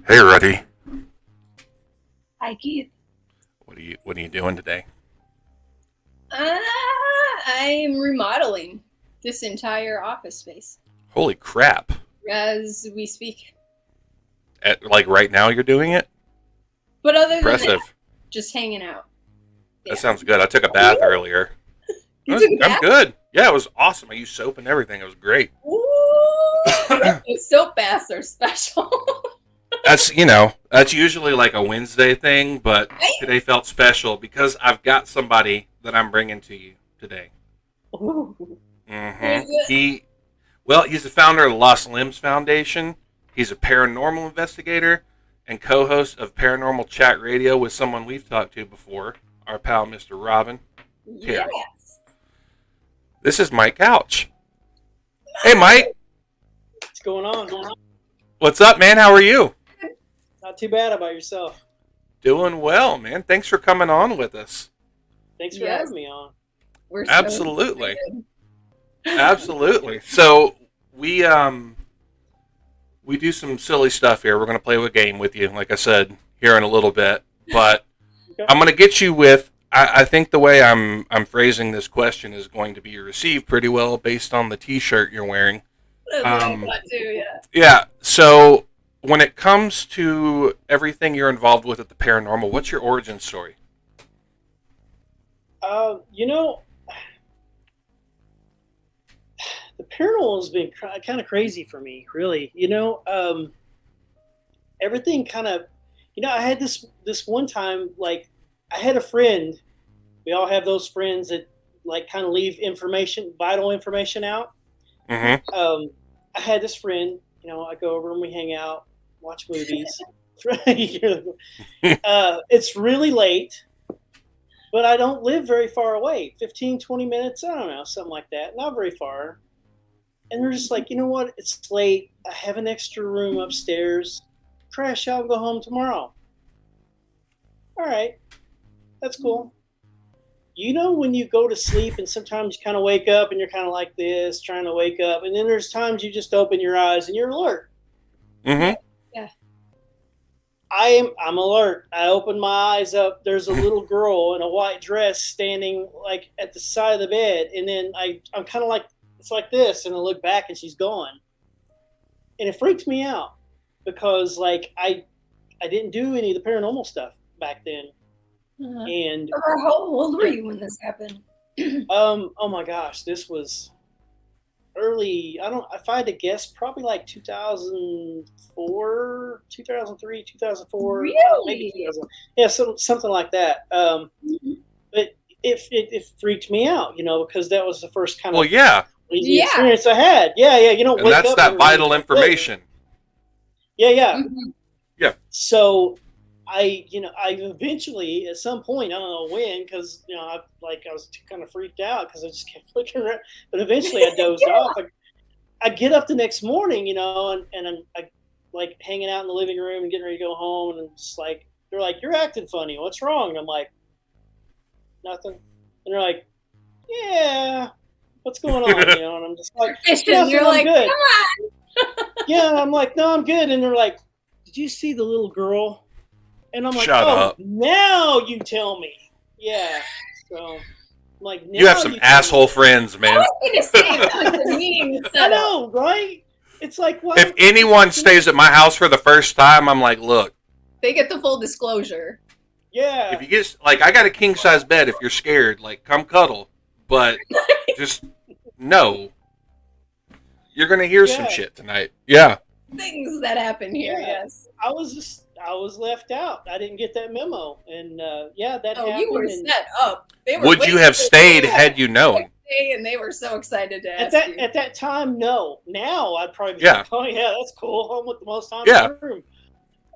Hey, Ruddy. Hi, Keith. What are you doing today? I'm remodeling this entire office space Holy crap! as we speak. Like right now, you're doing it. But other than that, Impressive. just hanging out. That Yeah. sounds good. I took a bath earlier. You took a I'm bath? good. Yeah, it was awesome. I used soap and everything. It was great. Ooh, those soap baths are special. That's usually like a Wednesday thing, but Right? today felt special because I've got somebody that I'm bringing to you today. Ooh. Who is it? He's the founder of the Lost Limbs Foundation. He's a paranormal investigator and co-host of Paranormal Chat Radio with someone we've talked to before, our pal Mr. Robin Terry. Yes. This is Mike Couch. Hey, Mike. What's going on? What's up, man? How are you? Not too bad about yourself. Doing well, man. Thanks for coming on with us. Thanks for Yes. having me on. We're so Absolutely. excited. Absolutely. So we do some silly stuff here. We're going to play a game with you, like I said, here in a little bit. But Okay. I'm going to get you with. I think the way I'm phrasing this question is going to be received pretty well based on the T-shirt you're wearing. That's what I Um, thought too, yeah. Yeah. So when it comes to everything you're involved with at the paranormal, what's your origin story? You know, the paranormal has been kind of crazy for me, really. Everything kind of, I had this one time, like, I had a friend. We all have those friends that like kind of leave vital information out. Mm-hmm. I had this friend. I go over and we hang out, watch movies. It's really late, but I don't live very far away. 15, 20 minutes, I don't know, something like that. Not very far. And they're just like, you know what? It's late. I have an extra room upstairs. Crash out and go home tomorrow. All right. That's cool. When you go to sleep and sometimes you kind of wake up and you're kind of like this, trying to wake up. And then there's times you just open your eyes and you're alert. Mm-hmm. Yeah. I'm alert. I open my eyes up. There's a little girl in a white dress standing like at the side of the bed. And then I'm kind of like, it's like this. And I look back and she's gone. And it freaked me out because like I didn't do any of the paranormal stuff back then. And How old were you when this happened? oh my gosh, this was early. If I had to guess, probably like 2004, 2003, 2004, Really? maybe 2000. Yeah, something like that. But it freaked me out, because that was the first kind of Well, yeah, crazy Yeah. experience I had. Yeah, you don't and wake that's up that and vital like, information. Yeah. Mhm. So I eventually at some point, I don't know when, because I was kind of freaked out because I just kept looking around. But eventually, I dozed off. I get up the next morning, and I'm like hanging out in the living room and getting ready to go home, and it's like they're like, "You're acting funny. What's wrong?" And I'm like, "Nothing." And they're like, "Yeah, what's going on?" And I'm just like, Fishing, "Nothing. you're I'm like, good." come on. Yeah, and I'm like, "No, I'm good." And they're like, "Did you see the little girl?" And I'm like, Shut up. Now you tell me. Yeah. So, I'm like, now You have some tell me. asshole friends, I man. was going to say that was the meeting I set up. know, right? It's like, what? If anyone stays at my house for the first time, I'm like, look, They get the full disclosure. Yeah. if you get, like, I got a king size bed. If you're scared, like, come cuddle. But just no. You're gonna hear some Yeah. shit tonight. Yeah. Things that happen here, Yeah. yes. I was left out. I didn't get that memo. And, that Oh, happened. you were and set up. They were Would you waiting have for stayed you had you known? and they were so excited to at ask you. that time, no. Now I'd probably be Yeah. like, oh, yeah, that's cool. I'm with the most haunted Yeah. room.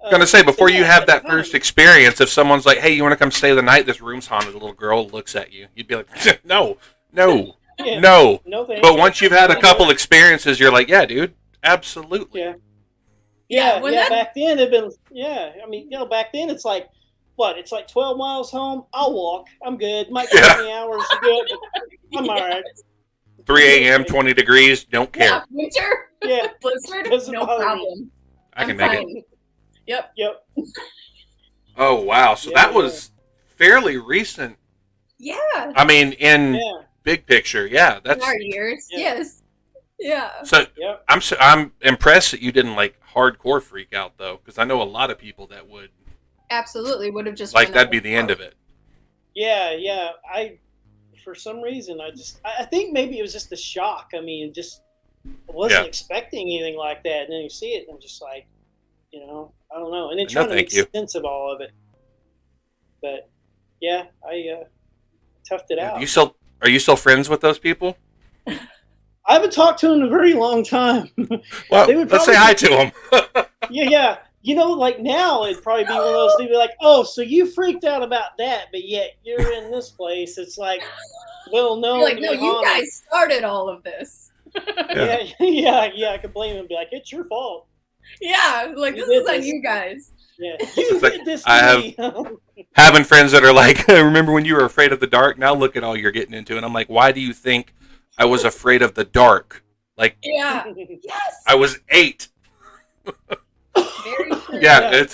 I'm gonna say before you yeah, have at that the first time. experience, if someone's like, "Hey, you want to come stay the night? This room's haunted." A little girl looks at you. You'd be like, "No, no, Yeah. no." No thanks. But once you've had a couple experiences, you're like, "Yeah, dude, absolutely." Yeah. Yeah, Yeah, when yeah. that- Back then it'd been I mean, back then it's like what? It's like 12 miles home. I'll walk. I'm good. Might take Yeah. me hours to do it, but I'm all right. 3 a.m., 20 degrees, don't care. Yeah, winter, Yeah, blizzard, Doesn't no bother me. problem. I can I'm make it. fine. Yep. Yep. Oh wow! So Yeah, that was fairly recent. Yeah. I mean, in Yeah. big picture, yeah, In that's our years. Yeah. Yes. Yeah. so. Yep. I'm impressed that you didn't like hardcore freak out though, because I know a lot of people that would Absolutely would have just like went that'd up be the end of it. Yeah. Yeah. For some reason, I think maybe it was just the shock. I mean, just I wasn't Yeah. expecting anything like that, and then you see it, and I'm just like, I don't know, and then No, trying to thank make you. sense of all of it. But yeah, I toughed it Yeah, out. are you still friends with those people? I haven't talked to them in a very long time. Well, They would let's say probably hi to them. Yeah. Like now it'd probably be one of those things like, oh, so you freaked out about that, but yet you're in this place. It's like, well, no, You're like, to no, be you honest. guys started all of this. Yeah, yeah, I could blame him and be like, it's your fault. Yeah, like You this is did on this. you guys. Yeah, you It's like, did this I to have- me. Having friends that are like, remember when you were afraid of the dark? Now look at all you're getting into. And I'm like, why do you think I was afraid of the dark? Like, Yeah. Yes. I was 8. Very true. Yeah, Yeah.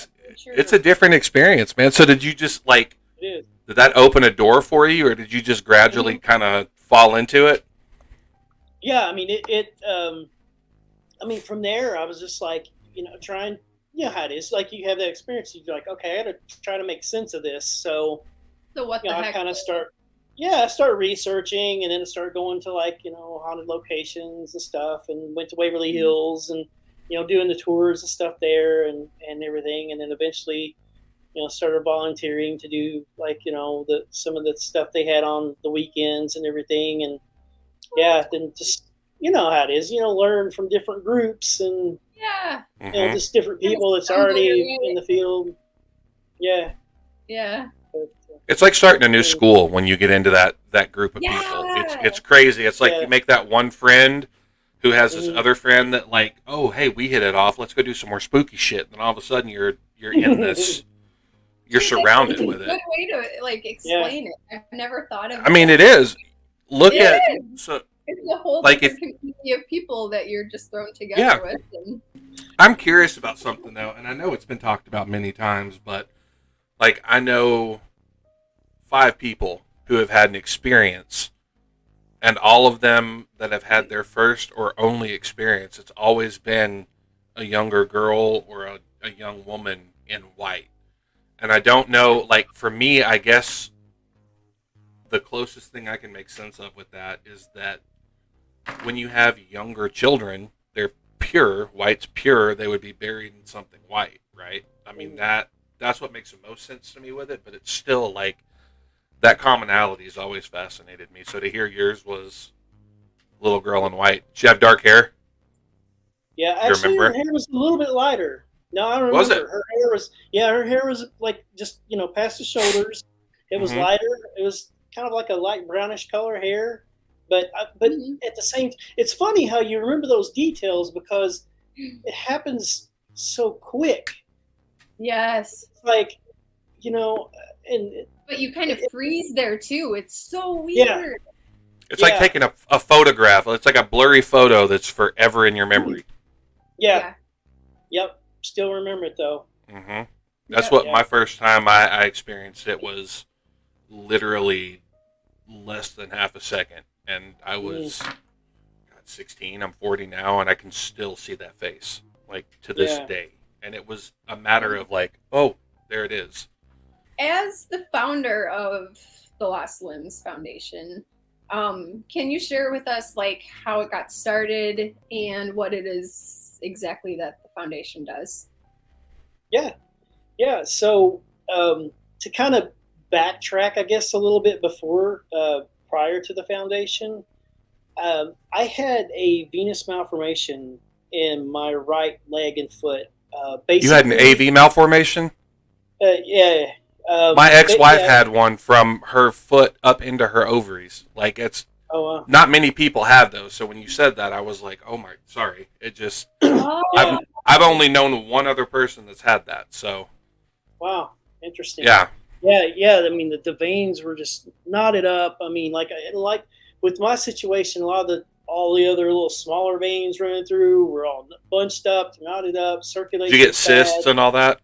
it's a different experience, man. So did you just like, It is. did that open a door for you, or did you just gradually kind of fall into it? Yeah, I mean, I mean, from there, I was just like, trying, how it is. Like, you have that experience, you're like, okay, I got to try to make sense of this. So, So what the I heck? kind of I started researching, and then I started going to like, haunted locations and stuff, and went to Waverly Hills and, doing the tours and stuff there and everything. And then eventually, started volunteering to do like, some of the stuff they had on the weekends and everything. And yeah, then just, how it is, learn from different groups and, Yeah. Mhm. just different people that's Stumble already your way. in the field. Yeah. Yeah. But, It's like starting a new school when you get into that group of people. Yeah. It's crazy. It's like Yeah. you make that one friend who has this Mhm. other friend that like, oh hey, we hit it off. Let's go do some more spooky shit. And then all of a sudden you're in this. You're surrounded with Good it. way to like explain it. I've never thought of. I mean, it is. Look It at is. so. It's a whole Like different community of people that you're just thrown together Yeah. with. And I'm curious about something though, and I know it's been talked about many times, but like I know 5 people who have had an experience, and all of them that have had their first or only experience, it's always been a younger girl or a young woman in white. And I don't know, like for me, I guess the closest thing I can make sense of with that is that when you have younger children, they're pure, white's pure, they would be buried in something white, right? I mean that's what makes the most sense to me with it, but it's still like that commonality has always fascinated me. So to hear yours was little girl in white. Did she have dark hair? Yeah, actually, her remember? hair was a little bit lighter. No, I don't remember. Was it? Her hair was like just, past the shoulders. It was Mhm. lighter. It was kind of like a light brownish color hair. But Mhm. at the same, it's funny how you remember those details because it happens so quick. yes, It's like, and but you kind of freeze there too. It's so weird. Yeah. It's like Yeah. taking a photograph. It's like a blurry photo that's forever in your memory. yeah, yep, still remember it though. hmm That's Yep. what Yeah. my first time I experienced it was literally less than half a second. And I was 16. I'm 40 now, and I can still see that face, like, to this Yeah. day. And it was a matter of, like, oh, there it is. As the founder of the Lost Limbs Foundation, can you share with us like how it got started and what it is exactly that the foundation does? Yeah. So to kind of backtrack, I guess, a little bit before, prior to the foundation, I had a venous malformation in my right leg and foot. You had an Basically, AV malformation? Yeah. My ex-wife yeah. had one from her foot up into her ovaries. Like, it's Oh, not many people have those. So when you said that, I was like, oh my, sorry. It just, Oh, Yeah. I've only known one other person that's had that. So, wow. Interesting. yeah. Yeah. I mean, the veins were just knotted up. I mean, like with my situation, all the other little smaller veins running through were all bunched up, knotted up, Did circulation. you get cysts and all that?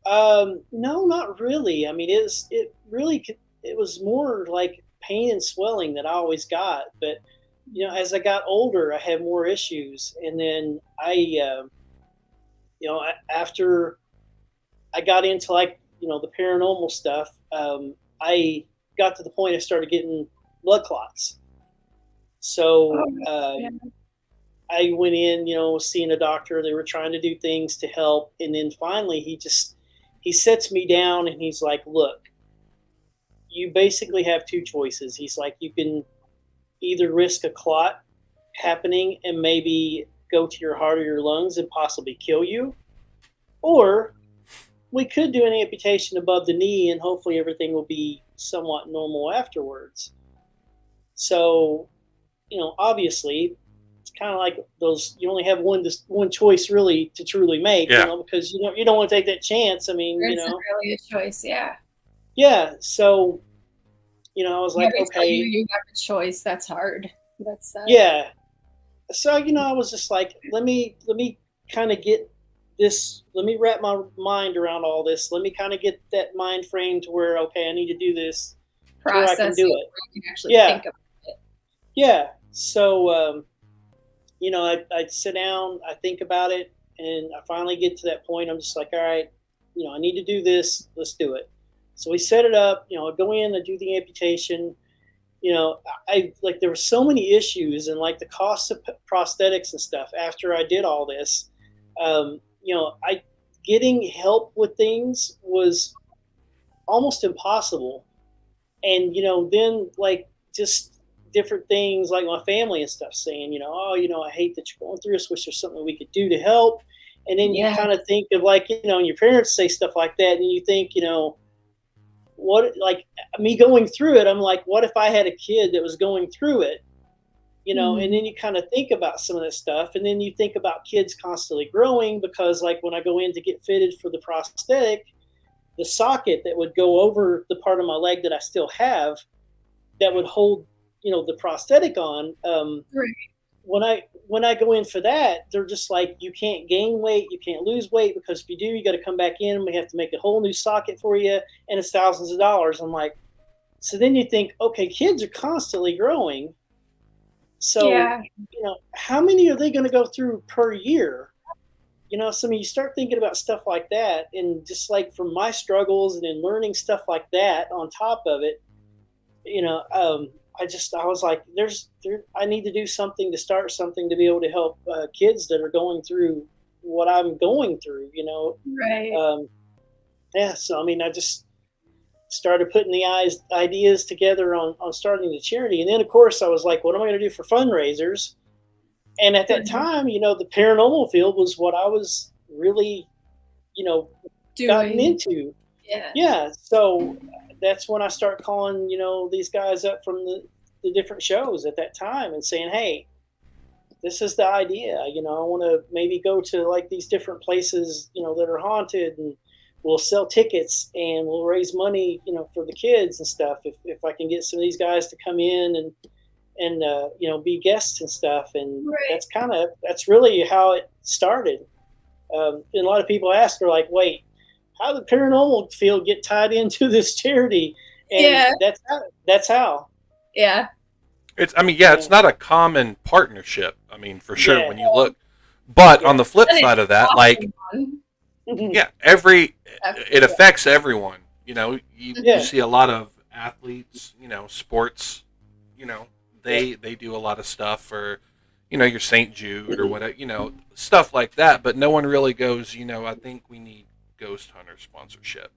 No, not really. I mean, it was more like pain and swelling that I always got. But as I got older, I had more issues, and then after I got into like the paranormal stuff, I got to the point I started getting blood clots. So Yeah. I went in, seeing a doctor. They were trying to do things to help, and then finally he sets me down and he's like, "Look, you basically have two choices." He's like, "You can either risk a clot happening and maybe go to your heart or your lungs and possibly kill you, or we could do an amputation above the knee and hopefully everything will be somewhat normal afterwards." So, obviously, it's kind of like those. You only have one choice really to truly make, Yeah. because you don't want to take that chance. I mean, There isn't really a choice. Yeah. yeah. So, I was like, Nobody tell you okay, you have a choice. That's hard. That's yeah. So, I was just like, let me kind of get this. Let me wrap my mind around all this. Let me kind of get that mind frame to where, okay, I need to do this to where I can do processing it. where you can actually Yeah. think of it. Yeah. So, I sit down, I think about it, and I finally get to that point. I'm just like, all right, I need to do this. Let's do it. So we set it up. I go in, I do the amputation. I like there were so many issues and like the cost of prosthetics and stuff after I did all this. I getting help with things was almost impossible. And then like just different things like my family and stuff saying, oh, I hate that you're going through this. Wish there's something we could do to help. And then you Yeah. kind of think of like, and your parents say stuff like that, and you think, what, like me going through it, I'm like, what if I had a kid that was going through it? And then you kind of think about some of this stuff, and then you think about kids constantly growing, because like when I go in to get fitted for the prosthetic, the socket that would go over the part of my leg that I still have that would hold the prosthetic on, Right. when I go in for that, they're just like, you can't gain weight, you can't lose weight, because if you do, you got to come back in, we have to make a whole new socket for you, and it's thousands of dollars. I'm like, so then you think, okay, kids are constantly growing, so Yeah. how many are they going to go through per year? So you start thinking about stuff like that, and just like from my struggles and then learning stuff like that on top of it, I was like, I need to do something, to start something, to be able to help kids that are going through what I'm going through. Right. Yeah. So I mean, I just started putting the ideas together on starting the charity, and then of course I was like, what am I going to do for fundraisers? And at that time, the paranormal field was what I was really, gotten Doing. into. Yeah. Yeah. So that's when I start calling, these guys up from the different shows at that time and saying, hey, this is the idea. I want to maybe go to like these different places, that are haunted, and we'll sell tickets and we'll raise money, for the kids and stuff. If I can get some of these guys to come in and be guests and stuff. And Right. that's really how it started. And a lot of people ask, are like, wait, how did the paranormal field get tied into this charity? And Yeah. that's how. Yeah. It's not a common partnership. I mean, for sure Yeah. when you look, but Yeah. on the flip But side of that, awesome like, one. yeah, After it affects everyone. You Yeah. see a lot of athletes, sports, they do a lot of stuff for, your St. Jude or whatever, stuff like that. But no one really goes, I think we need Ghost Hunter sponsorship.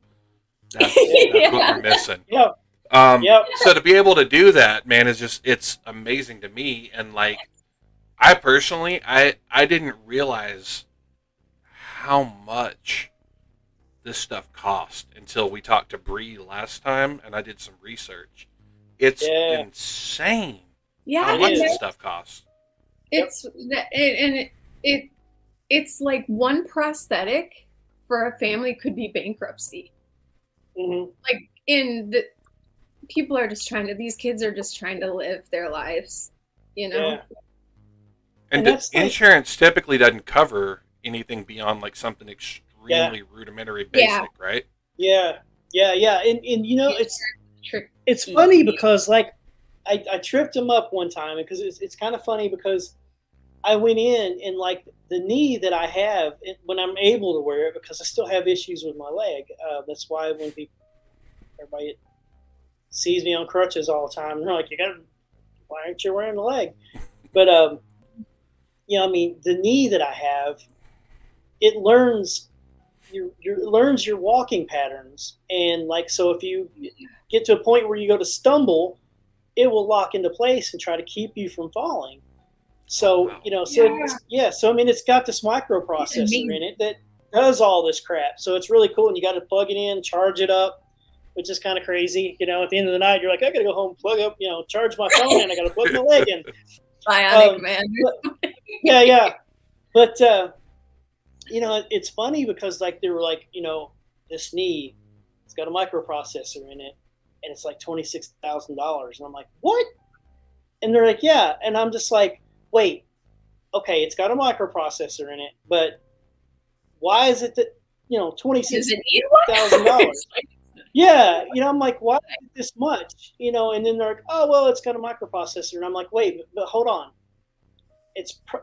That's Yeah. what we're missing. Yeah. Yep. So to be able to do that, man, is just, it's amazing to me. And like, I personally, I didn't realize how much this stuff cost until we talked to Bree last time, and I did some research. It's Yeah. insane Yeah. how It much is. this stuff costs. It's it's like one prosthetic for a family could be bankruptcy. Mhm. Like people are just these kids are just trying to live their lives, Yeah. And And that's like- insurance typically doesn't cover anything beyond like something extremely rudimentary, Yeah. basic, right? Yeah, and Trick. it's funny because like I tripped him up one time because it's kind of funny because I went in and like the knee that I have when I'm able to wear it because I still have issues with my leg. That's why when everybody sees me on crutches all the time, they're like, why aren't you wearing the leg? But I mean, the knee that I have, it learns your walking patterns, and like so if you get to a point where you go to stumble, it will lock into place and try to keep you from falling. So so I mean it's got this microprocessor in it that does all this crap, so it's really cool, and you got to plug it in, charge it up, which is kind of crazy. At the end of the night you're like, I gotta go home, plug up, charge my phone, and I gotta plug my leg in. Bionic man. But it's funny because like they were like, this knee, it's got a microprocessor in it, and it's like $26,000, and I'm like, what? And they're like, yeah, and I'm just like, wait, okay, it's got a microprocessor in it, but why is it that $26,000? Yeah, I'm like, why is it this much? And then they're like, oh well, it's got a microprocessor, and I'm like, wait, but hold on.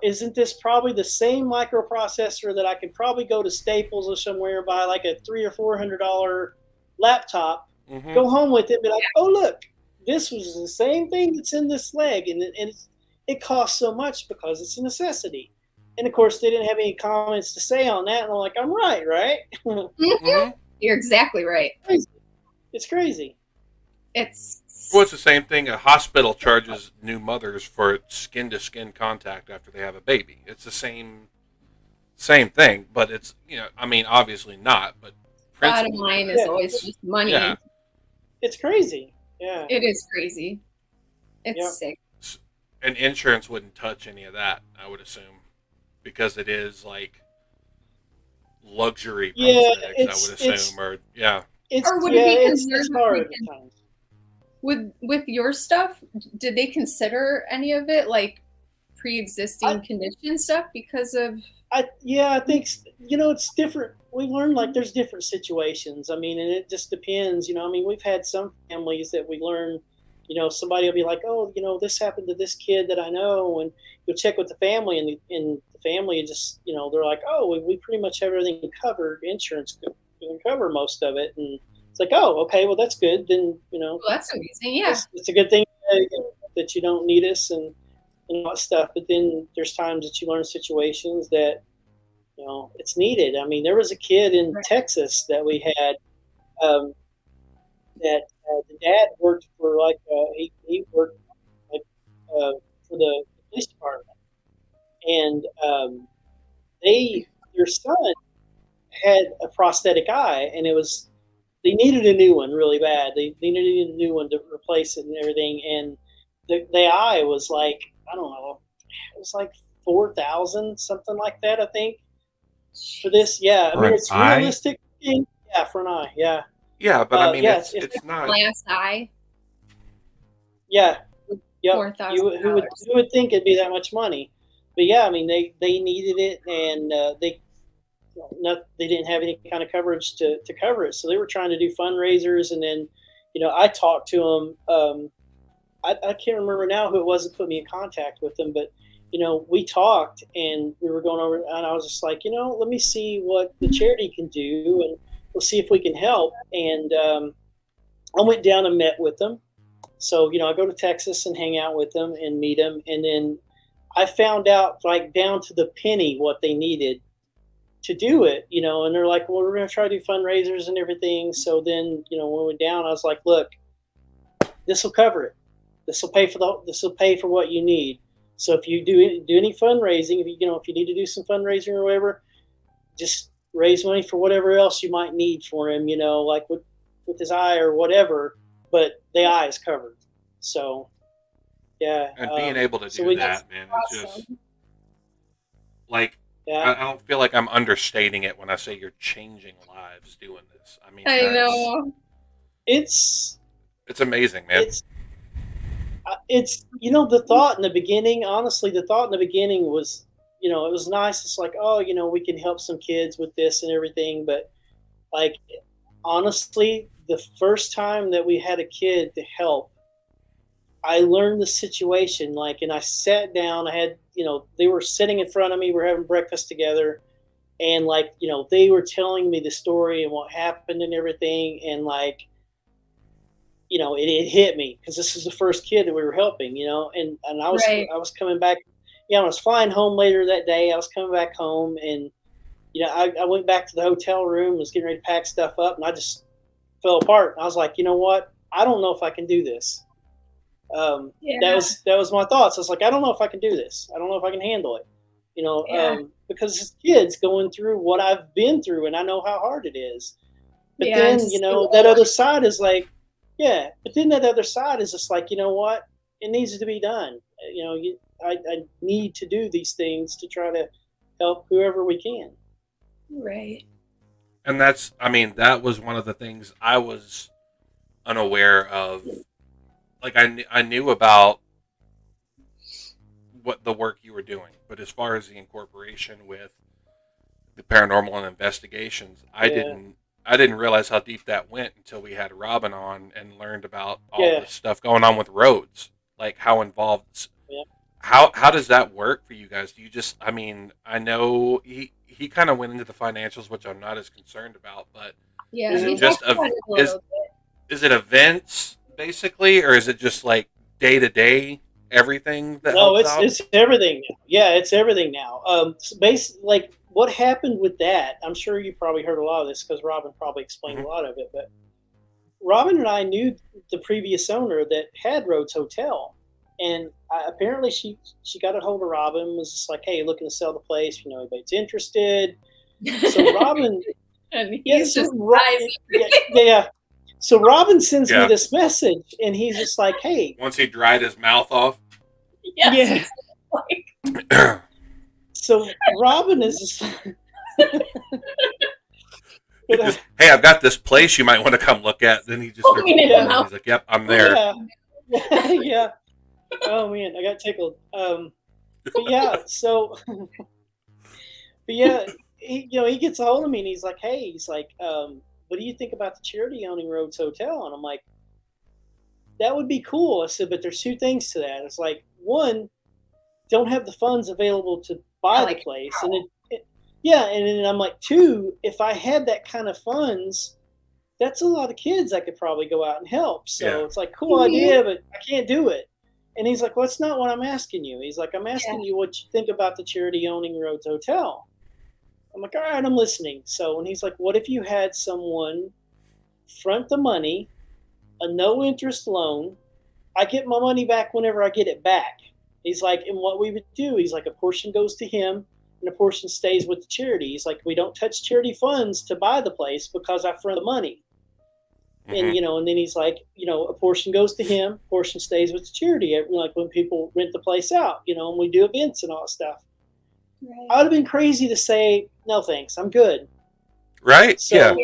Isn't this probably the same microprocessor that I could probably go to Staples or somewhere buy like a $300 or $400 laptop, go home with it, be like, oh look, this was the same thing that's in this leg, and it costs so much because it's a necessity. And of course, they didn't have any comments to say on that, and I'm like, I'm right? You're exactly right. It's crazy. Well, it's the same thing. A hospital charges new mothers for skin-to-skin contact after they have a baby. It's the same thing, but it's, I mean, obviously not, but bottom line is always just money. Yeah. It's crazy. Yeah. It is crazy. It's sick. And insurance wouldn't touch any of that, I would assume, because it is like luxury prosthetics, I would assume, or would it be it's hard at times. With your stuff, did they consider any of it like pre-existing condition stuff because of? I think it's different. We learned like there's different situations. I mean, and it just depends. I mean, we've had some families that we learn. Somebody will be like, oh, this happened to this kid that I know, and you'll check with the family, and the family just, they're like, oh, we pretty much have everything covered. Insurance can cover most of it, and it's like, oh, okay, well that's good. Then well, that's amazing. Yeah, it's a good thing that you don't need us and all that stuff. But then there's times that you learn situations that it's needed. I mean, there was a kid in Texas that we had that the dad worked for like he worked like for the police department, and their son had a prosthetic eye, and they needed a new one really bad. They needed a new one to replace it and everything, and the eye was like, I don't know, it was like $4,000, something like that, I think, for this. Yeah, I mean, it's realistic. Yeah, for an eye. Yeah. Yeah, but I mean, it's not glass eye. Yeah. Yep. $4,000. Who would think it'd be that much money? But yeah, I mean, they needed it, and they didn't have any kind of coverage to cover it, so they were trying to do fundraisers, and then I talked to them. I can't remember now who it was that put me in contact with them, but we talked, and we were going over, and I was just like, let me see what the charity can do, and we'll see if we can help. And I went down and met with them. So I go to Texas and hang out with them and meet them, and then I found out like down to the penny what they needed to do it, and they're like, well, we're going to try to do fundraisers and everything. So then, when we went down, I was like, look, this will cover it. This will pay for what you need. So if you do any fundraising, if you need to do some fundraising or whatever, just raise money for whatever else you might need for him, like with his eye or whatever, but the eye is covered. So, yeah. And being able to do that, man, it's just like, I don't feel like I'm understating it when I say you're changing lives doing this. I mean, I know. It's amazing, man. It's the thought in the beginning, honestly, was, it was nice. It's like, oh, we can help some kids with this and everything. But like, honestly, the first time that we had a kid to help, I learned the situation. Like, and I sat down. I had, they were sitting in front of me. We're having breakfast together, and like, they were telling me the story and what happened and everything. And like, it hit me because this is the first kid that we were helping. And I was Right. I was coming back. I was flying home later that day. I was coming back home, and I went back to the hotel room, was getting ready to pack stuff up, and I just fell apart. I was like, you know what? I don't know if I can do this. Yeah. That was my thoughts. I was like, I don't know if I can do this. I don't know if I can handle it. Yeah. Because it's kids going through what I've been through, and I know how hard it is. But Yeah, then, and to that other side is like, yeah. But then that other side is just like, you know what? It needs to be done. I need to do these things to try to help whoever we can. Right. And that was one of the things I was unaware of. Like, I knew about what the work you were doing, but as far as the incorporation with the paranormal and investigations, I didn't realize how deep that went until we had Robin on and learned about all Yeah. the stuff going on with roads, like how involved. Yeah. How does that work for you guys? Do you just? I know he kind of went into the financials, which I'm not as concerned about, but Yeah, is he it just talked about it a little bit. is it events basically, or is it just like day to day everything that No, helps out? it's everything now. Yeah, it's everything now. Like what happened with that, I'm sure you probably heard a lot of this because Robin probably explained Mhm. a lot of it. But Robin and I knew the previous owner that had Rhodes Hotel, and apparently she got a hold of Robin, was just like, hey, looking to sell the place. Anybody's interested. So Robin, And yeah, he's so just yeah. So Robin sends me Yeah. this message, and he's just like, hey, Once he dried his mouth off. yes, yeah. like, So Robin is just. He just, hey, I've got this place you might want to come look at. Then he just starts Opening his looking, mouth. and he's like, yep, I'm there. Yeah. Yeah. Oh man, I got tickled. But yeah, so but yeah, he gets a hold of me and he's like, hey, what do you think about the charity owning Rhodes Hotel? And I'm like, that would be cool. I said, but there's two things to that. It's like, one, don't have the funds available to buy the place, and and then I'm like, two, if I had that kind of funds, that's a lot of kids I could probably go out and help. So Yeah. it's like, cool idea, but I can't do it. And he's like, well, that's not what I'm asking you. He's like, I'm asking you what you think about the charity owning Rhodes Hotel. I'm like, all right, I'm listening. So, and he's like, what if you had someone front the money, a no interest loan? I get my money back whenever I get it back. He's like, and what we would do, he's like, a portion goes to him and a portion stays with the charity. He's like, we don't touch charity funds to buy the place because I front the money. Mhm. And then he's like, a portion goes to him, a portion stays with the charity. Like when people rent the place out, and we do events and all that stuff. right. I would have been crazy to say, no, thanks, I'm good. Right? So, Yeah.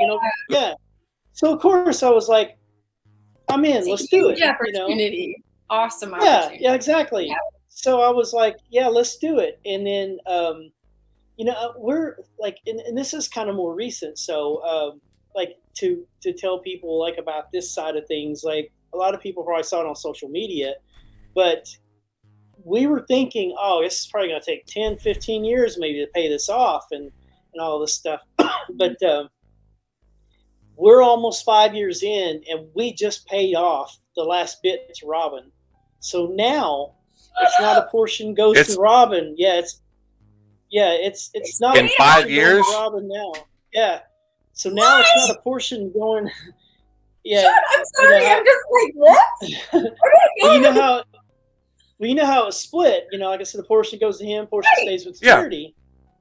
yeah. So of course I was like, I'm in, let's do it. Huge opportunity. Awesome Yeah, opportunity. yeah, exactly. Yeah. So I was like, yeah, let's do it. And then, we're like, and this is kind of more recent. So, like to tell people like about this side of things, like a lot of people probably saw it on social media, but we were thinking, oh, this is probably going to take 10, 15 years maybe to pay this off and all this stuff. But we're almost 5 years in and we just paid off the last bit to Robin. So now it's not a portion goes to Robin. It's not in a 5 years. to Robin now. Yeah. So now it's not a portion going. Yeah. I'm sorry. I'm just like, what? You know how it's split. Like I said, a portion goes to him, portion stays with the charity.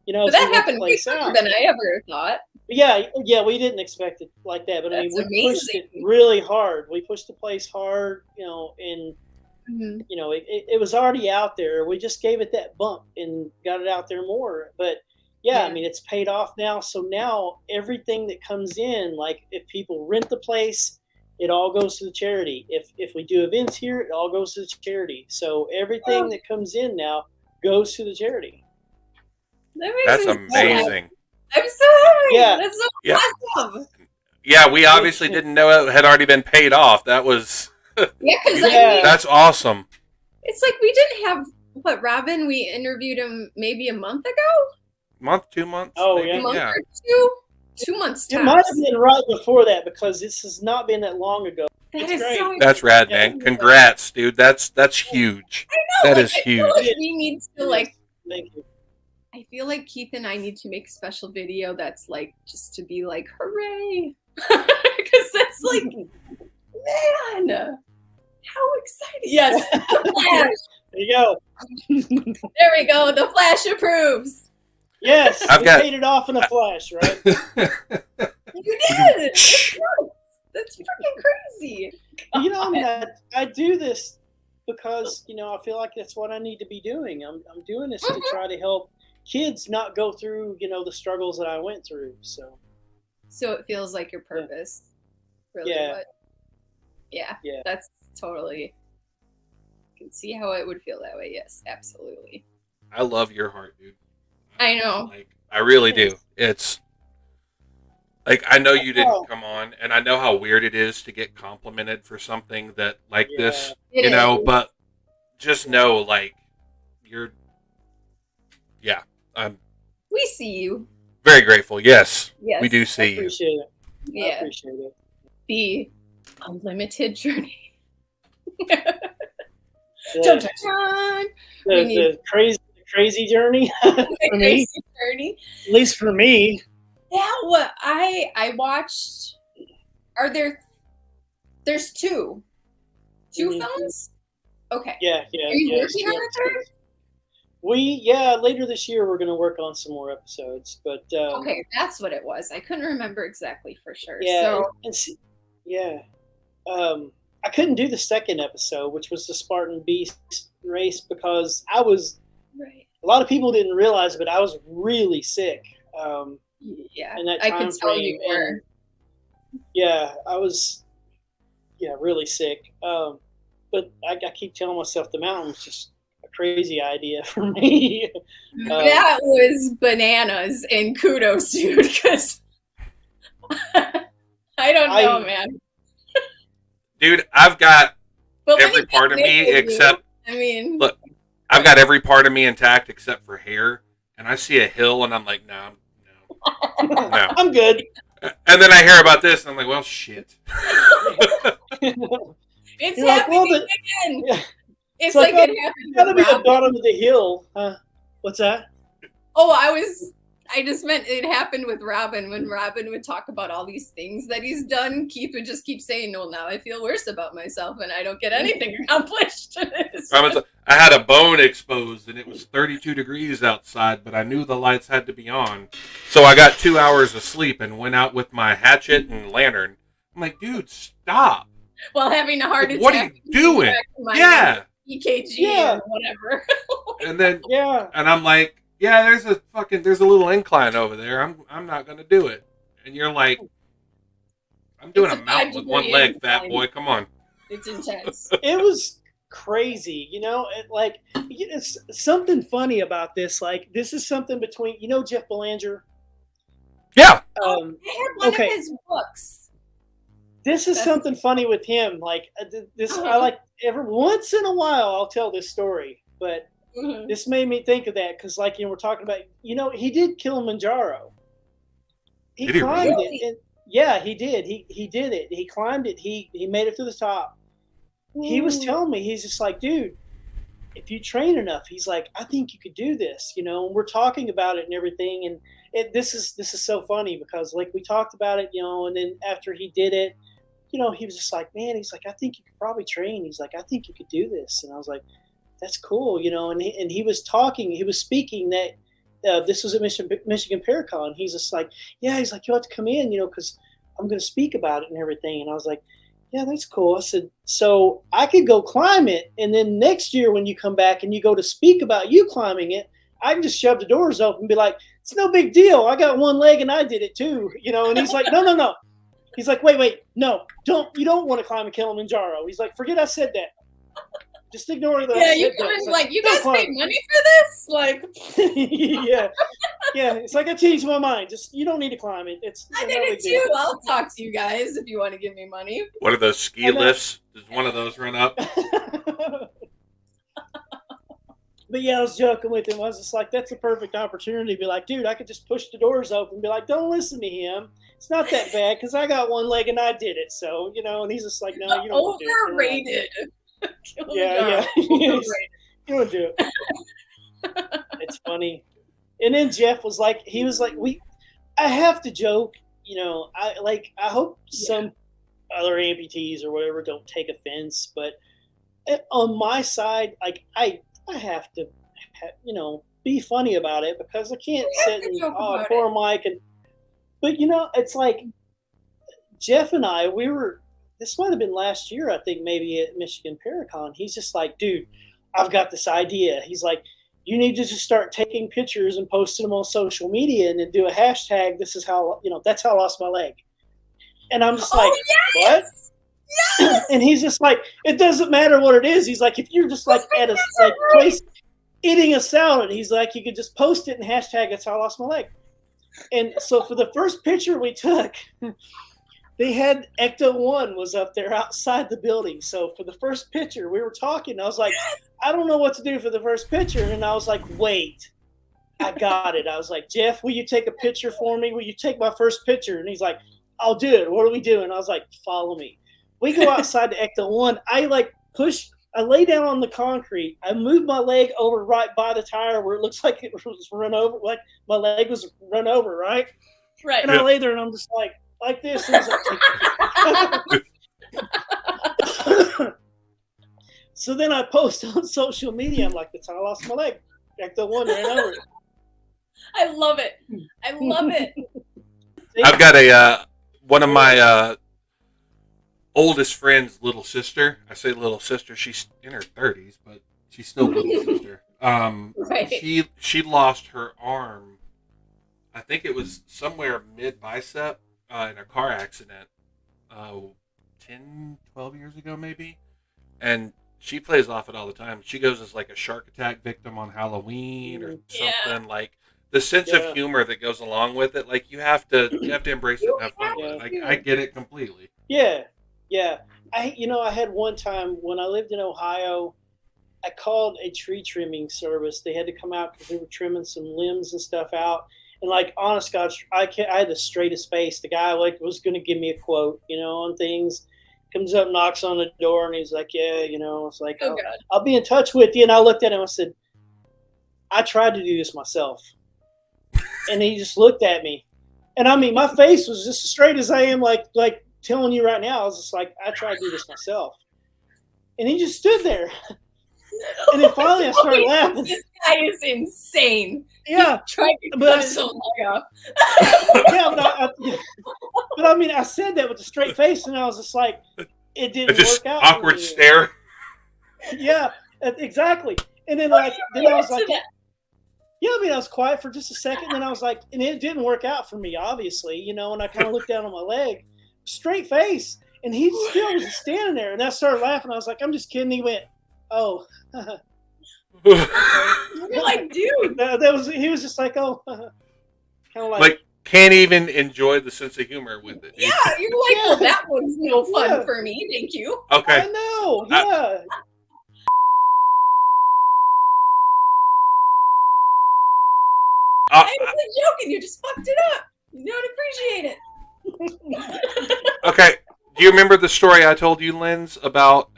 But that happened way sooner than I ever thought. Yeah, we didn't expect it like that, but That's we pushed amazing. it really hard. We pushed the place hard, and Mhm. it was already out there. We just gave it that bump and got it out there more. But yeah, I mean, it's paid off now. So now everything that comes in, like if people rent the place, it all goes to the charity. If we do events here, it all goes to the charity. So everything that comes in now goes to the charity. That makes That's me so happy. amazing. I'm so happy. Yeah. That's so Yeah. awesome. Yeah, we obviously didn't know it had already been paid off. That was Yeah, because Yeah. that's awesome. it's like we didn't have what Robin. We interviewed him maybe a month ago, Month, 2 months. Oh, maybe? yeah. a month Yeah. or two, 2 months. It might have tops. been right before that because this has not been that long ago. That It's is great. so. That's rad, Yeah. man. Congrats, dude. That's huge. That like, is I feel huge. like we need to like. Thank you. I feel like Keith and I need to make a special video that's like just to be like, hooray, because that's like, man, how exciting! Yes, the Flash. There you go. There we go. The Flash approves. Yes, I've we got- paid it off in a flash, right? You did. That's freaking crazy. You know, I mean, I do this because I feel like that's what I need to be doing. I'm doing this to try to help kids not go through the struggles that I went through. So So it feels like your purpose. Really? Yeah. What? Yeah. Yeah. That's totally. I can see how it would feel that way. Yes, absolutely. I love your heart, dude. I know. Like, I really do. It's like I know you Oh. didn't come on, and I know how weird it is to get complimented for something that like this, It you know. is. But just know, like, you're. Yeah, I'm We see you. very grateful. Yes, Yes. we do I see you. appreciate it. I Yeah. appreciate it. The unlimited journey. The, Dun, dun, dun. we need- the crazy journey for The me, crazy journey. at least for me. Yeah, what I watched. Are there's two Mhm. films? Okay. Yeah. Are you yeah, working yeah. on a third? Later this year we're going to work on some more episodes, but Okay, that's what it was. I couldn't remember exactly for sure. yeah, So and see, yeah. I couldn't do the second episode, which was the Spartan Beast race, because I was. right. A lot of people didn't realize, but I was really sick. Yeah. In that I time could tell frame, you were. Yeah, I was. Yeah, really sick. But I keep telling myself the mountain was just a crazy idea for me. That was bananas, and kudos, dude, because I don't know, man. Dude, I've got But when every you part of get me big, except I mean, look, I've got every part of me intact except for hair, and I see a hill, and I'm like, no. I'm good. And then I hear about this, and I'm like, well, shit. it's You're like, well, happening but again. yeah, It's like, like it happened. you gotta with be the Robin. bottom of the hill. What's that? Oh, I just meant it happened with Robin. When Robin would talk about all these things that he's done, Keith would just keep saying, "No, now I feel worse about myself, and I don't get anything accomplished." I had a bone exposed, and it was 32 degrees outside, but I knew the lights had to be on. So I got 2 hours of sleep and went out with my hatchet and lantern. I'm like, dude, stop. While having a heart attack. What are you doing? Yeah. EKG Yeah. and whatever. And then, Yeah. and I'm like, yeah, there's a little incline over there. I'm not going to do it. And you're like, I'm doing It's a a mountain with one 5-degree leg, fat incline. boy. Come on. It's intense. It was crazy, it's something funny about this. Like, this is something between, Jeff Belanger. Yeah. I had one Okay. of his books. This is That's- something funny with him. Like, this, I like every once in a while I'll tell this story, but Mhm. this made me think of that because, like, we're talking about, he did Kilimanjaro. He Did he climbed really? it. And, yeah, he did. He did it. He climbed it. He made it to the top. He was Ooh. telling me, he's just like, dude, if you train enough, he's like, I think you could do this, and we're talking about it and everything. And this is so funny because, like, we talked about it, and then after he did it, he was just like, man, he's like, I think you could probably train. He's like, I think you could do this. And I was like, that's cool, and he was speaking that this was at Michigan Paracon. He's just like, yeah, he's like, you have to come in, because I'm going to speak about it and everything. And I was like, yeah, that's cool. I said, so I could go climb it, and then next year when you come back and you go to speak about you climbing it, I can just shove the doors open and be like, it's no big deal. I got one leg and I did it too, And he's like, no. He's like, wait, no, you don't want to climb a Kilimanjaro. He's like, forget I said that. Just ignore the. Yeah, you come in like, you guys pay money for this? Like, yeah. It's like I changed my mind. Just you don't need to climb it. I did it too. I'll talk to you guys if you want to give me money. What are those ski lifts? Does one of those run up? But yeah, I was joking with him. I was just like, that's a perfect opportunity to be like, dude, I could just push the doors open and be like, don't listen to him. It's not that bad because I got one leg and I did it. So, and he's just like, no, you don't do it. Overrated. Yeah. You don't do it. It's funny. And then Jeff was like, I have to joke, I hope some other amputees or whatever don't take offense, but on my side, like I have to, be funny about it because I can't sit and poor Mike but it's like Jeff and I, this might have been last year, I think maybe at Michigan Paracon. He's just like, dude, I've got this idea. He's like, you need to just start taking pictures and posting them on social media and then do a hashtag. This is how, that's how I lost my leg. And I'm just like, what? Yes! And he's just like, it doesn't matter what it is. He's like, if you're just like at a place eating a salad, he's like, you could just post it and hashtag that's how I lost my leg. And so for the first picture we took, they had Ecto 1 was up there outside the building. So for the first picture, we were talking. I was like, I don't know what to do for the first picture. And I was like, wait, I got it. I was like, Jeff, will you take a picture for me? Will you take my first picture? And he's like, I'll do it. What are we doing? I was like, follow me. We go outside the Ecto 1. I lay down on the concrete. I moved my leg over right by the tire where it looks like it was run over, like my leg was run over, right? Right. And I lay there and I'm just like this. And like, so then I post on social media. I'm like, that's how I lost my leg. Ecto 1 ran over. I love it. I love it. I've got one of my oldest friend's little sister. I say little sister. She's in her 30s, but she's still little sister. Right. She lost her arm. I think it was somewhere mid bicep in a car accident 10, 12 years ago maybe. And she plays off it all the time. She goes as like a shark attack victim on Halloween or something. Like the sense of humor that goes along with it. Like you have to embrace it and have fun with it. I get it completely. Yeah. I had one time when I lived in Ohio, I called a tree trimming service. They had to come out because they were trimming some limbs and stuff out. And like, honest God, I had the straightest face. The guy was going to give me a quote, on things. Comes up, knocks on the door, and he's like, yeah, it's like, I'll be in touch with you. And I looked at him and I said, I tried to do this myself. And he just looked at me. And I mean, my face was just as straight as I am, like telling you right now. I was just like, I tried to do this myself. And he just stood there. And then finally I started laughing. This guy is insane. Yeah. Trying to cut his own leg off. Yeah, but I mean, I said that with a straight face, and I was just like, it didn't work out. Awkward stare. Yeah, exactly. And then I was like, yeah, I mean, I was quiet for just a second, and then I was like, and it didn't work out for me, obviously, and I kind of looked down on my leg, straight face, and he still was standing there, and I started laughing. I was like, I'm just kidding. He went, oh. You're like, dude. He was just like, oh, kind of like can't even enjoy the sense of humor with it. Yeah, you're like, well, that was no fun for me. Thank you. Okay. I know. Yeah. I wasn't joking. You just fucked it up. You don't appreciate it. Okay. Do you remember the story I told you, Linz, about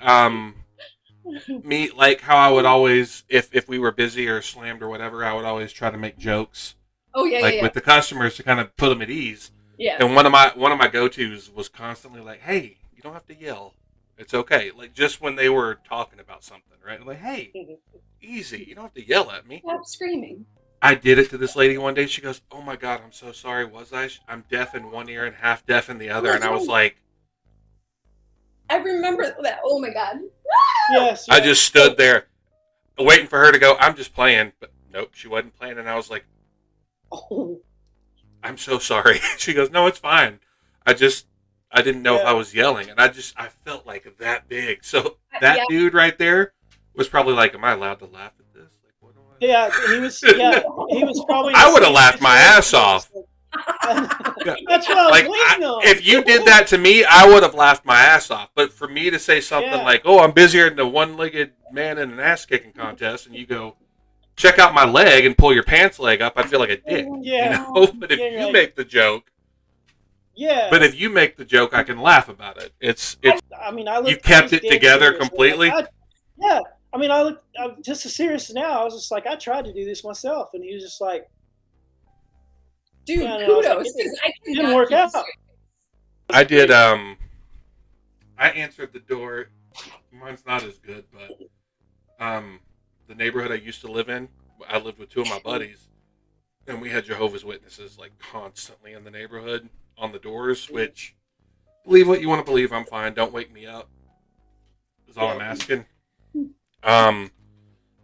me, like how I would always, if we were busy or slammed or whatever, I would always try to make jokes. Oh yeah, like with the customers to kind of put them at ease. Yeah. And one of my go-tos was constantly like, "Hey, you don't have to yell. It's okay." Like just when they were talking about something, right? Like, "Hey, easy. You don't have to yell at me." Stop screaming. I did it to this lady one day. She goes, "Oh my God, I'm so sorry. Was I? I'm deaf in one ear and half deaf in the other." And I was like, I remember that. Oh my God. Yes. I just stood there waiting for her to go, "I'm just playing." But nope, she wasn't playing. And I was like, oh, I'm so sorry. She goes, "No, it's fine. I didn't know if I was yelling." And I felt like that big. So that dude right there Was probably like, am I allowed to laugh at this? Like, what do I? Yeah, he was. Yeah, he was probably. I would have laughed my ass off. That's what I was Like, waiting on. if you did that to me, I would have laughed my ass off. But for me to say something like, "Oh, I'm busier than a one-legged man in an ass-kicking contest," and you go, "Check out my leg," and pull your pants leg up, I'd feel like a dick. Yeah. You know? But if you make the joke, But if you make the joke, I can laugh about it. It's. I mean, I You kept it together completely. I mean, I'm just as serious now. I was just like, I tried to do this myself, and he was just like, dude, Yeah, no, I kudos. was like, 'Cause it I didn't cannot work keep out. straight. I did. I answered the door. Mine's not as good, but the neighborhood I used to live in, I lived with two of my buddies, and we had Jehovah's Witnesses like constantly in the neighborhood on the doors. Which, believe what you want to believe. I'm fine. Don't wake me up. Is all I'm asking.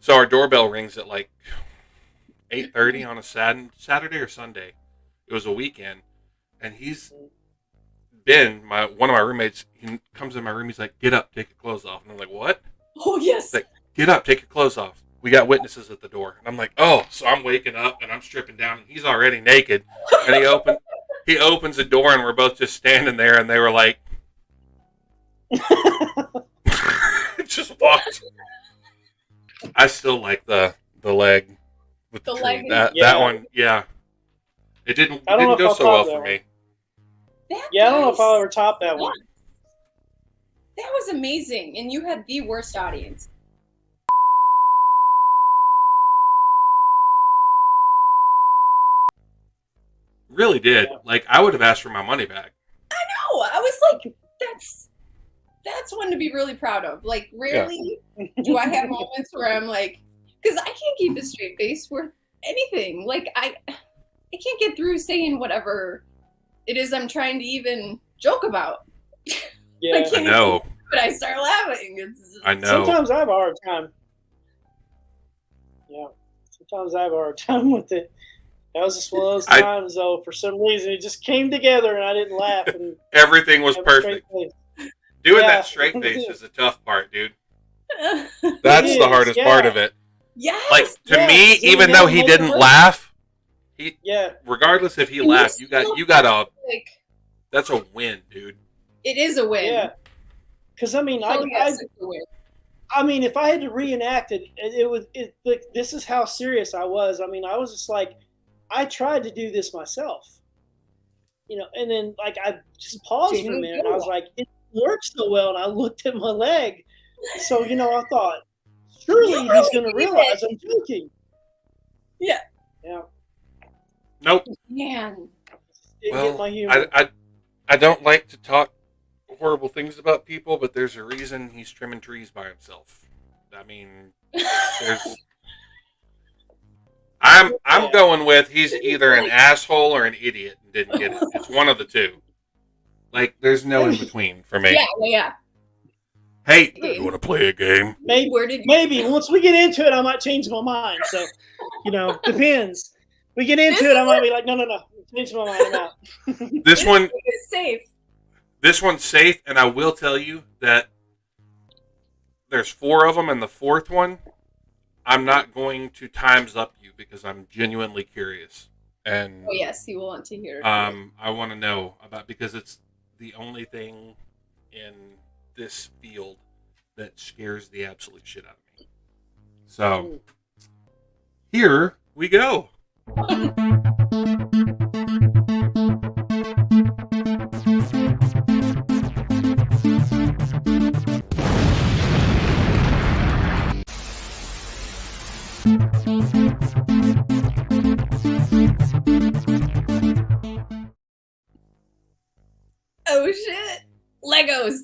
So our doorbell rings at like 8:30 on a Saturday or Sunday. It was a weekend, and he's been one of my roommates. He comes in my room. He's like, "Get up, take your clothes off." And I'm like, "What?" Oh yes. He's like, "Get up, take your clothes off. We got witnesses at the door." And I'm like, "Oh." So I'm waking up and I'm stripping down, and he's already naked. And he opens the door, and we're both just standing there. And they were like, just walked. I still like the leg with the The tree. leg? That one, yeah. It didn't I don't know if go I'll so well top for that me. That Yeah, I don't know if guy's- I'll ever top that one. That was amazing, and you had the worst audience. Really did. Yeah. Like, I would have asked for my money back. No, I was like, that's one to be really proud of. Like, rarely do I have moments where I'm like, because I can't keep a straight face with anything. Like, I can't get through saying whatever it is I'm trying to even joke about. Yeah. I know. But I start laughing. It's I know. Sometimes I have a hard time. Yeah. Sometimes I have a hard time with it. That was just one of those times, though. For some reason, it just came together, and I didn't laugh. And Everything was have a straight perfect. face. Doing Yeah. that straight face is the tough part, dude. That's It the is, hardest yeah. part of it. Yes. Like, to Yeah, me, 'cause then even you though gotta he make didn't it work. laugh, Yeah. regardless if he And you laughed, you got a like, that's a win, dude. it is a win. Yeah. Because, I mean, Oh, yes, it's a win. I mean, if I had to reenact it, like, this is how serious I was. I mean, I was just like, I tried to do this myself, and then like I just paused for a minute. And I was like, it works so well, and I looked at my leg, so I thought, surely You he's really going to did realize I'm joking. Yeah. Yeah. Nope. Man. Didn't get my humor. I don't like to talk horrible things about people, but there's a reason he's trimming trees by himself. I mean, there's. I'm going with he's either an asshole or an idiot and didn't get it. It's one of the two. Like, there's no in between for me. Yeah. Hey, you want to play a game? Maybe, Where did you maybe once we get into it, I might change my mind. So, depends. We get into it, I might be like, no, change my mind. I'm out. This one is safe? This one's safe, and I will tell you that there's 4 of them, and the 4th one, I'm not going to times up you because I'm genuinely curious. And Oh yes, you want to hear. I want to know about, because it's the only thing in this field that scares the absolute shit out of me. So here we go. Oh shit! Legos.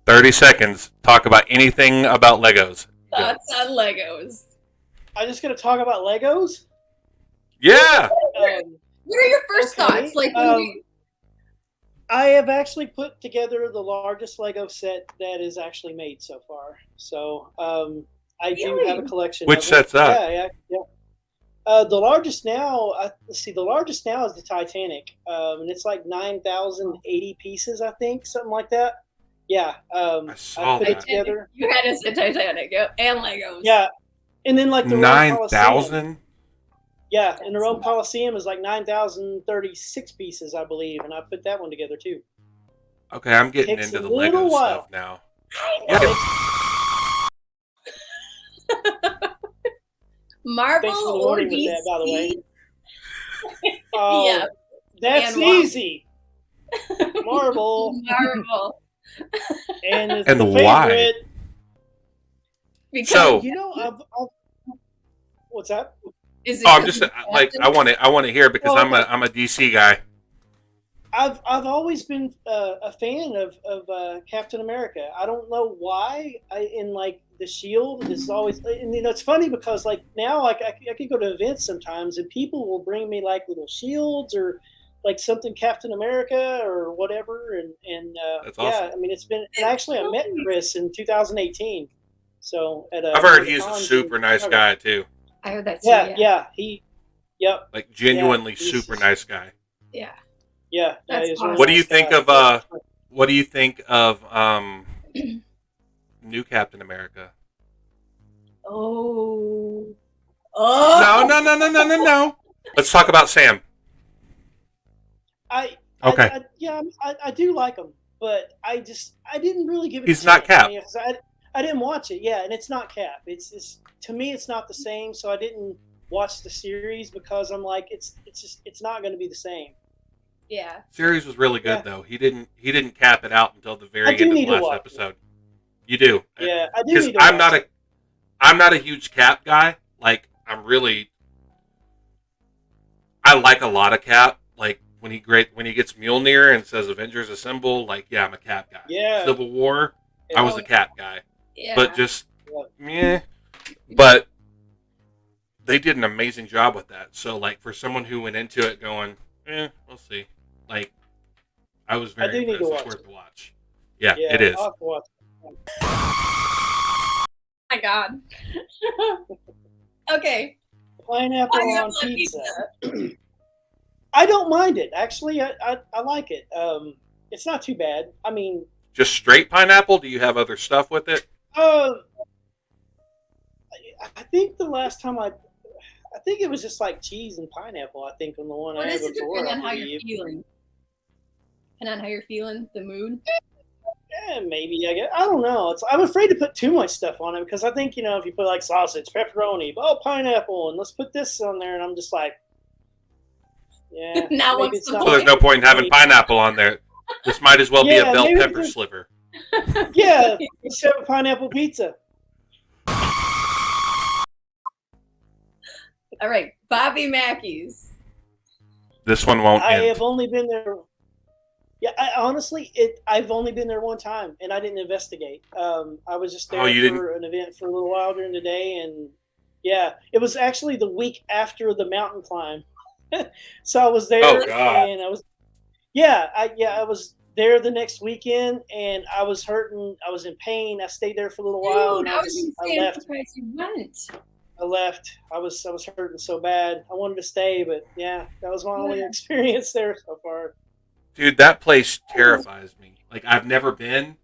30 seconds. Talk about anything about Legos. Go. Thoughts on Legos? I'm just going to talk about Legos. Yeah. What are your first Okay, thoughts? Like, when you, I have actually put together the largest Lego set that is actually made so far. So I do have a Really? collection. Which of set's them. that? Yeah. The largest now, let's see, the largest now is the Titanic, and it's like 9,080 pieces, I think, something like that. Yeah. I saw put it that. together. You had us at Titanic, yep, and Legos. Yeah. And then like the Rome 9,000. Yeah, and the Rome Coliseum is like 9,036 pieces, I believe, and I put that one together too. Okay, I'm getting Takes into a the Lego little while. stuff now. Yeah. Marvel Thanks for the or warning with DC? that, by the way. Yeah. That's And easy. Marvel. Marvel. And it's And the why? favorite. Because So- You know, what's that? is it Oh, I'm because just of like Captain? I want to hear because Well, I'm a DC guy. I've always been a fan of Captain America. I don't know why. In like the Shield is always, and it's funny because like now like I can go to events sometimes and people will bring me like little shields or like something Captain America or whatever, and That's yeah, awesome. I mean it's been. And actually, I met Chris in 2018. So at I've heard he's a super nice guy too. I heard that too. Yeah, yep, Like genuinely he's super just- nice guy. Yeah. yeah. That's he's a awesome. What do you nice think guy. of what do you think of new Captain America? Oh. No. Let's talk about Sam. I Okay. I do like him, but I didn't really give it. He's a not chance. Cap. I mean, 'cause I didn't watch it. Yeah, and it's not Cap. It's to me it's not the same. So I didn't watch the series because I'm like it's not going to be the same. Yeah. Series was really good Yeah. though. He didn't cap it out until the very I do end of need the to last watch it. episode. You do. Yeah, I do Because need to. I'm watch it. I'm not a huge Cap guy. Like I like a lot of Cap. Like when he gets Mjolnir and says Avengers Assemble, like yeah, I'm a Cap guy. Yeah. Civil War, I was a Cap guy. Yeah. But just Yeah. meh. But they did an amazing job with that. So like for someone who went into it going, we'll see. Like I was I do very need to impressed. It's watch worth it. the watch. Yeah, Yeah, it is. I'll have to watch my God. Okay. Pineapple on Pineapple on pizza. I don't mind it. Actually, I like it. It's not too bad. I mean, Just straight pineapple? Do you have other stuff with it? I think the last time I think it was just like cheese and pineapple. I think on the one What I had does it before. depend on I how you're believe. feeling? Depend on how you're feeling, the mood. Yeah, maybe I guess. I don't know. I'm afraid to put too much stuff on it because I think if you put like sausage, pepperoni, pineapple, and let's put this on there, and I'm just like, yeah. Now maybe what's it's the So not. there's no point in having pineapple on there. This might as well be a Yeah, bell maybe pepper just- sliver. Yeah, let's have a pineapple pizza. All right. Bobby Mackey's. This one won't I end. have only been there. Yeah, honestly, I've only been there one time, and I didn't investigate. I was just there Oh, you for an event for a little while during the day, and yeah, it was actually the week after the mountain climb. So I was there, Oh, God. and I was there the next weekend, and I was hurting. I was in pain. I stayed there for a little while, Dude, and I was gonna say, I I'm left. surprised you went. I left. I was hurting so bad. I wanted to stay, but yeah, that was my only experience there so far. Dude, that place terrifies me. Like, I've never been,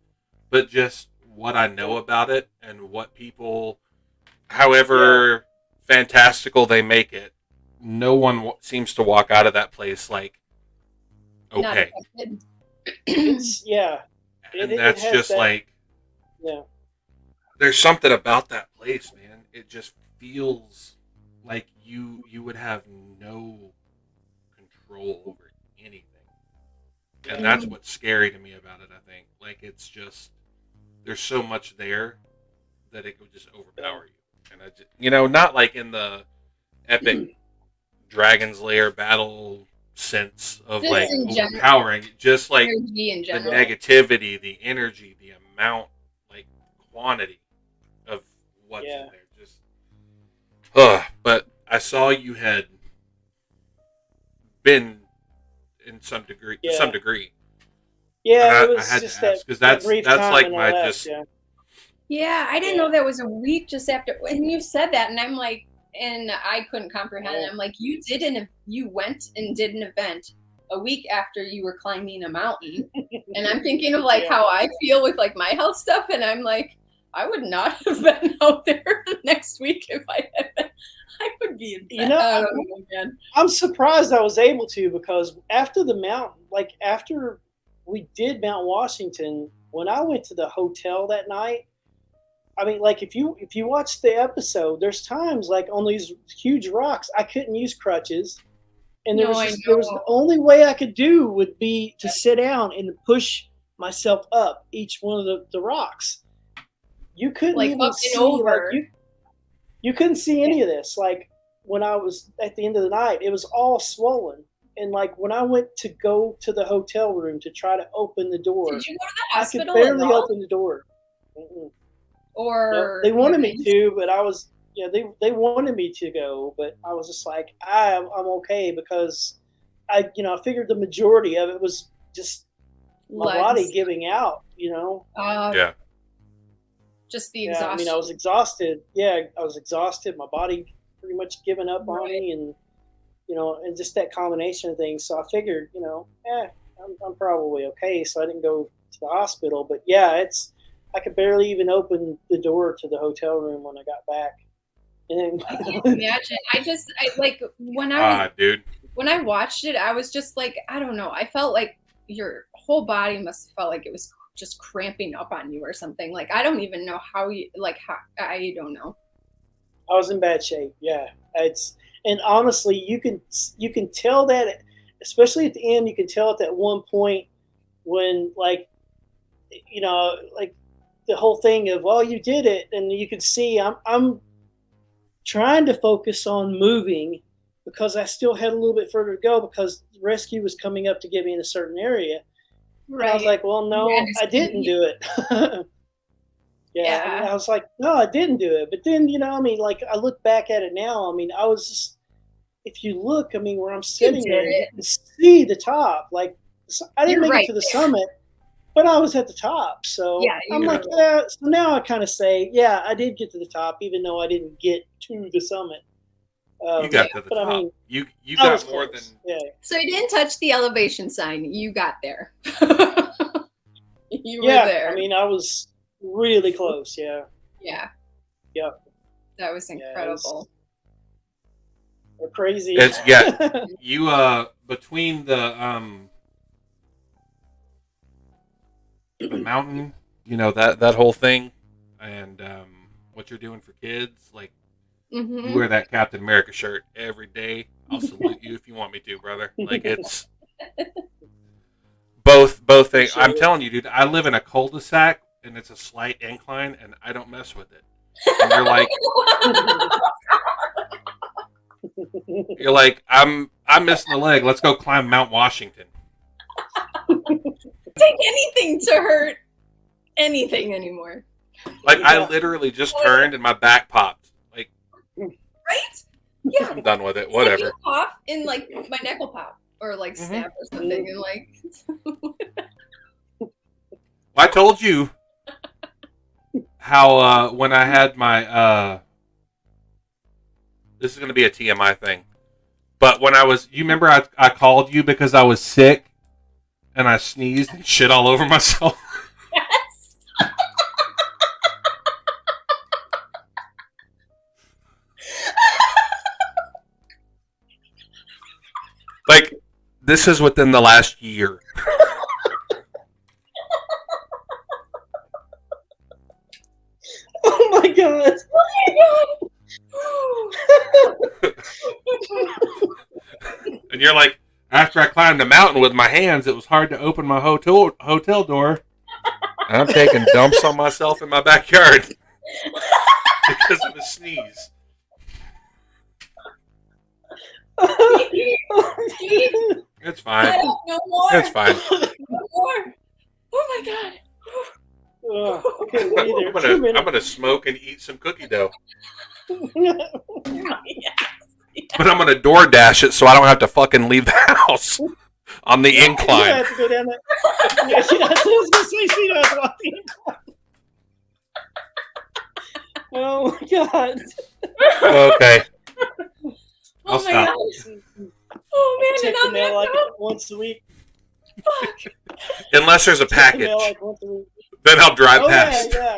but just what I know about it and what people, however fantastical they make it, no one seems to walk out of that place like, Not okay. affected. It's yeah. And it that's has just that- like, Yeah. there's something about that place, man. It just feels like you would have no control over anything. And that's what's scary to me about it, I think. Like, it's just, there's so much there that it would just overpower you. And I just, not like in the epic Dragon's Lair battle sense of Just like in general. overpowering, just like Energy in the general. negativity, the energy, the amount, like quantity of what's Yeah. in there. Just, but I saw you had been in some degree, to Yeah. some degree. Yeah, And it was I had just to ask, that, 'cause that that's brief time like and my I left, just- yeah. Yeah, I didn't Yeah. know that was a week just after when you said that, and I'm like, and I couldn't comprehend it. Yeah. I'm like, you went and did an event a week after you were climbing a mountain. And I'm thinking of like how I feel with like my health stuff, and I'm like, I would not have been out there next week if I had been. I would be in bed. You know, man. I'm surprised I was able to, because after the mountain, like after we did Mount Washington, when I went to the hotel that night, I mean, like if you watch the episode, there's times like on these huge rocks, I couldn't use crutches, and there was the only way I could do would be to sit down and push myself up each one of the rocks. You couldn't like even up see and over. like, you couldn't see any of this. Like when I was at the end of the night, it was all swollen. And like when I went to go to the hotel room to try to open the door, did you go to the hospital? I could barely open the door. Mm-mm. Or no, they wanted me to, but I was, they wanted me to go, but I was just like, I'm okay, because I figured the majority of it was just my body giving out, Yeah. Just the exhaustion. I mean, I was exhausted. Yeah, I was exhausted. My body pretty much giving up on me, and and just that combination of things. So I figured, I'm probably okay. So I didn't go to the hospital. But yeah, I could barely even open the door to the hotel room when I got back. And I can't imagine. When I watched it, I was just like, I don't know. I felt like your whole body must have felt like it was just cramping up on you or something. Like, I don't even know how I don't know. I was in bad shape. Yeah. And honestly, you can tell that, especially at the end, you can tell at that one point when like the whole thing of, well, you did it. And you can see I'm trying to focus on moving, because I still had a little bit further to go, because the rescue was coming up to get me in a certain area. Right. And I was like, well, no, I didn't do it. Yeah. I was like, no, I didn't do it. But then, like I look back at it now, I mean, I was just, if you look, I mean, where I'm sitting there, you can see the top. Like, I didn't make it to the summit, but I was at the top. So I'm like, so now I kind of say, yeah, I did get to the top, even though I didn't get to the summit. You got to the top. I mean, you got more than. Yeah. So you didn't touch the elevation sign. You got there. You were there. I mean, I was really close. Yeah. Yeah. Yep. That was incredible. We're crazy. You between the mountain, that whole thing, and what you're doing for kids, like. Mm-hmm. You wear that Captain America shirt every day. I'll salute you if you want me to, brother. Like, it's both things. I'm telling you, dude, I live in a cul-de-sac, and it's a slight incline, and I don't mess with it. And you're like, I'm missing a leg. Let's go climb Mount Washington. Take anything to hurt anything anymore. Like, I literally just turned, and my back popped. Right? Yeah. I'm done with it. Whatever. Like, pop and like my neck will pop or like snap or something, and like. I told you how when I had my this is going to be a TMI thing, but when you remember I called you because I was sick and I sneezed and shit all over myself. Yes. Like, this is within the last year. Oh my god! Oh my god! And you're like, after I climbed the mountain with my hands, it was hard to open my hotel door. And I'm taking dumps on myself in my backyard because of a sneeze. It's fine. I don't know more. It's fine. No more. Oh my god. I'm gonna smoke and eat some cookie dough. Yes. But I'm gonna DoorDash it so I don't have to fucking leave the house on the incline. You have to go down that. Yeah, she does walk the incline. Oh my god. Okay. Oh my god. Oh man, Check and the on mail that like note, once a week. Unless there's a Check the package, mail like once a week. then I'll drive Oh past. yeah.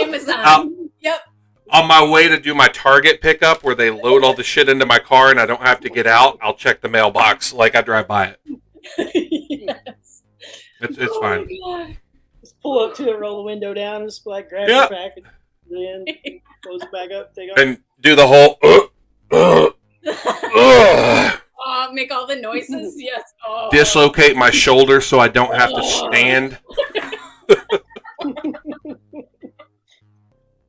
Amazon. Yep. On my way to do my Target pickup, where they load all the shit into my car and I don't have to get out, I'll check the mailbox like I drive by it. Yes. It's Oh fine. my God. Just pull up to it, roll the window down, just like grab Yeah. your package, then close it back up, take off. And do the whole. Make all the noises. Yes. Oh. Dislocate my shoulder so I don't have to stand.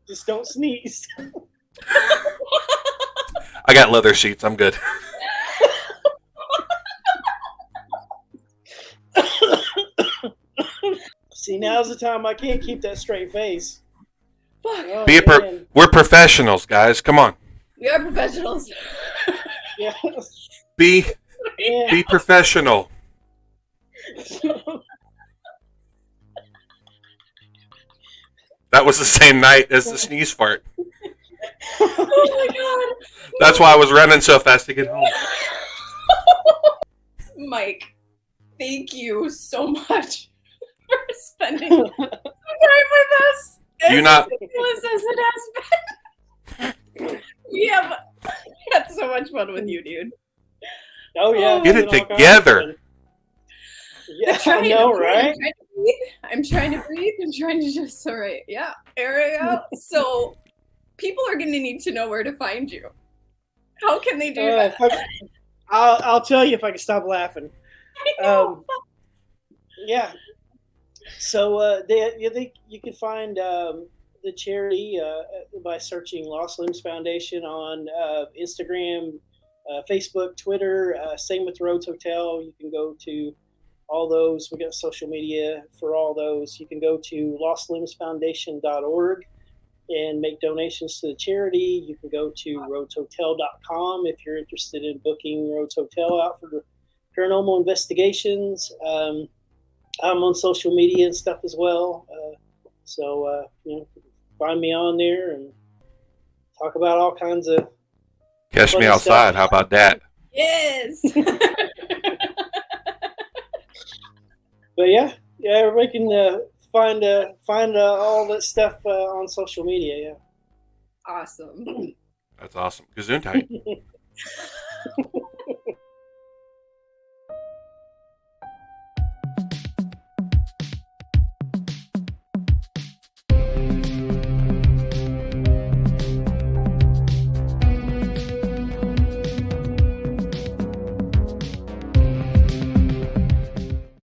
Just don't sneeze. I got leather seats. I'm good. See, now's the time I can't keep that straight face. Fuck. Oh, man. We're professionals, guys. Come on. We are professionals. Yeah. Be Yeah. professional. That was the same night as the sneeze fart. Oh my God. That's why I was running so fast to get home. Mike, thank you so much for spending time with us. Do you As not- ridiculous as it has been. We have had so much fun with you, dude. Oh yeah. Get it doing all kinds of together. fun. Yeah, I'm trying, I know, I'm right? trying to breathe. I'm trying to breathe. I'm trying to just, all right, yeah, air it out. So people are going to need to know where to find you. How can they do that? I'll tell you if I can stop laughing. I know. Yeah. So you can find the charity by searching Lost Limbs Foundation on Instagram, Facebook, Twitter. Same with Rhodes Hotel. You can go to all those. We got social media for all those. You can go to lostlimbsfoundation.org and make donations to the charity. You can go to rhodeshotel.com if you're interested in booking Rhodes Hotel out for paranormal investigations. I'm on social media and stuff as well. So find me on there and talk about all kinds of Catch me funny outside. stuff. How about that? Yes. But yeah, everybody can find all that stuff on social media. Yeah. Awesome. That's awesome. Gesundheit.